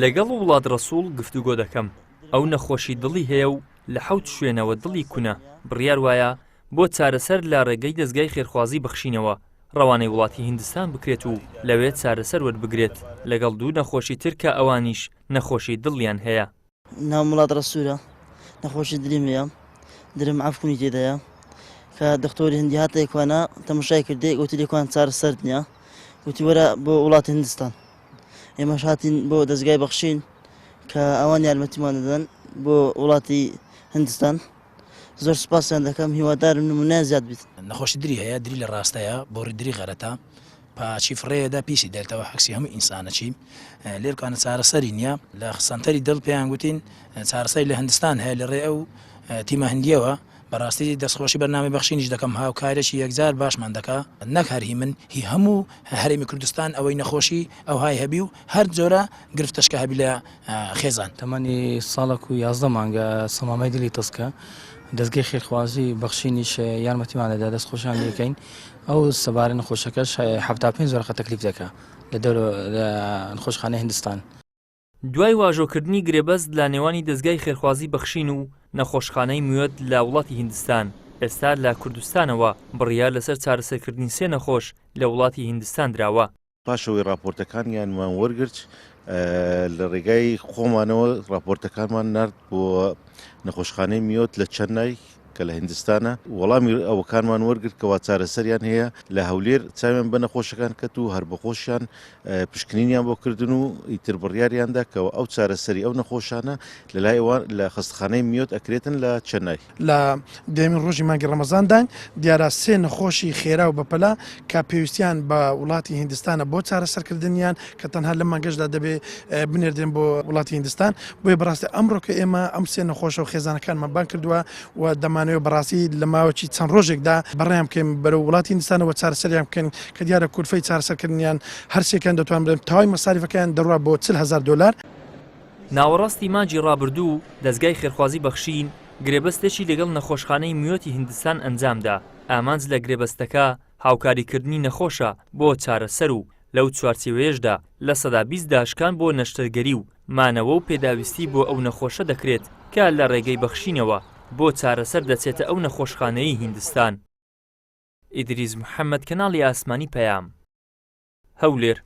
لەگەڵ وڵات ڕەسوڵ گفتوگۆ دەکەم. ئەو نەخۆشی دڵی هەیە و لە حەوت شوێنەوە دڵی کونە. بڕیار وایە بۆ چارەسەر لە ڕێگەی دەستگای خێرخوازی بەخشینەوە ڕەوانەی وڵاتی هیندستان بکرێت و لەوێ چارەسەر وەربگرێت لەگەڵ دوو نەخۆشی ترکە ئەوانیش نەخۆشی دڵیان هەیە. ناو وڵات ڕەسوولە نەخۆشی دلیم هەیە، درم عەفکونی تێدایە کە دکتۆری هەندی هاتەیەکوانە تەماشای کردێ گوتی لێکوان چارەسەر نییە، گوتی وەرە بۆ وڵاتی هیندستان. ئێمەش هاتین بۆ دەستگای بەخشین کە ئەوان یارمەتیمان دەدەن بۆ وڵاتی هیندستان. زۆر سوپاسیان دەکەم، هیوادارم نمونە زیاد بیت. نەخۆشی دری هەیە، دری لە ڕاستەیە بۆ ڕیدری غەرەتە پاچی فڕێدا پیسی دێتەوە حەکسی هەموو ئینسانەچی لێرکانە چارەسەری نییە. لە خسەنتەری دڵ پێیان گوتین چارەسەری لە هیندستان هەیە لە ڕێ ئەو تیمە هەندیەوە. بەڕاستی دەستخۆشی بەرنامەی بەخشینیش دەکەم، هاوکارێکی یەکجار باشمان دەکا، نەک هەرهی من هی هەموو هەرێمی کوردستان ئەوەی نەخۆشی ئەو های هەبی و هەر جۆرە گرفتەشکە هەبی لە خێزان. تەمەنی ساڵێک و 11 مانگە سەمامەی دلی تەسکە دەستگای خێرخوازی بەخشینیش یارمەتیمانەدا دەستخۆشیان لێکەین. ئەو سەبارەی نەخۆشەکەش 75 زۆرەخە تەکلیف دەکا لە دەورە نەخۆشخانەی هیندستان. دوای واژۆکردنی گرێبەست لە نێوانی دەستگای خێرخوازی بەخشین و نەخۆشخانەی موێت لە وڵاتی هیندستان، ئێستا لە کوردستانەوە بڕیار لەسەر چارەسەرکردنی سێ نەخۆش لە وڵاتی هیندستان دراوە. پاشەوەی راپۆرتەکانیانمان وەرگرت لە ڕێگای خۆمانەوە راپۆرتەکانمان نرد بۆ نەخۆشخانەی میۆت لە چەنای کە لە هیندستانە. وەڵامی ئەوەکانمان وەرگرت کەوا چارەسەریان هەیە لە هەولێر چاویان بە نەخۆشەکان کەت و هەر بەخۆشیان پشکنینیان بۆ کردن و ئیتر بڕیاریاندا کەەوە ئەو چارەسەری ئەو نەخۆشانە لە لایەوان لە خستخانەی میۆت ئەکرێتن لە چەنای. لە دێمین ڕۆژی مانگی ڕەمەزاندان دیارە سێ نەخۆشی خێرا و بەپەلا کە پێویستیان بە وڵاتی هیندستانە بۆ چارەسەرکردنیان کە تەنها لە مانگەشدا دەبێ بنێردێن بۆ وڵاتی هیندستان. بۆیە بەڕاستی ئەمڕۆ کە ئێمە ئەم سێ نەخۆشە و خێزانەکانمان بان کردووە و دەمانەوە بەڕاستی لە ماوەی چەند ڕۆژێکدا بەڕێیان بکەین بەرەو وڵاتی هیندستانەوە چارەسەریان بکەین کە دیارە کورفەی چارەسەرکردنیان هەرسێکیان دەتوان بدەن تاوای مەساریفەکەیان دەڕوا بۆ 40,000 دلار. ناوەڕاستی مانجی ڕابردوو دەستگای خێرخوازی بەخشین گرێبەستێکی لەگەڵ نەخۆشخانەی میۆتی هیندستان ئەنجامدا. ئامانج لە گرێبەستەکە هاوکاریکردنی نەخۆشە بۆ چارەسەر و لەو چوارچێوەیەشدا لە سەدا 20 داشکان بۆ نەشتەرگەری و مانەوە و پێداویستی بۆ ئەو نەخۆشە دەکرێت کە لە ڕێگەی بەخشینەوە بۆ چارەسەر دەچێتە ئەو نەخۆشخانەی هیندستان. ئیدریس محەممەد، کەناڵی ئاسمانی پەیام، هەولێر.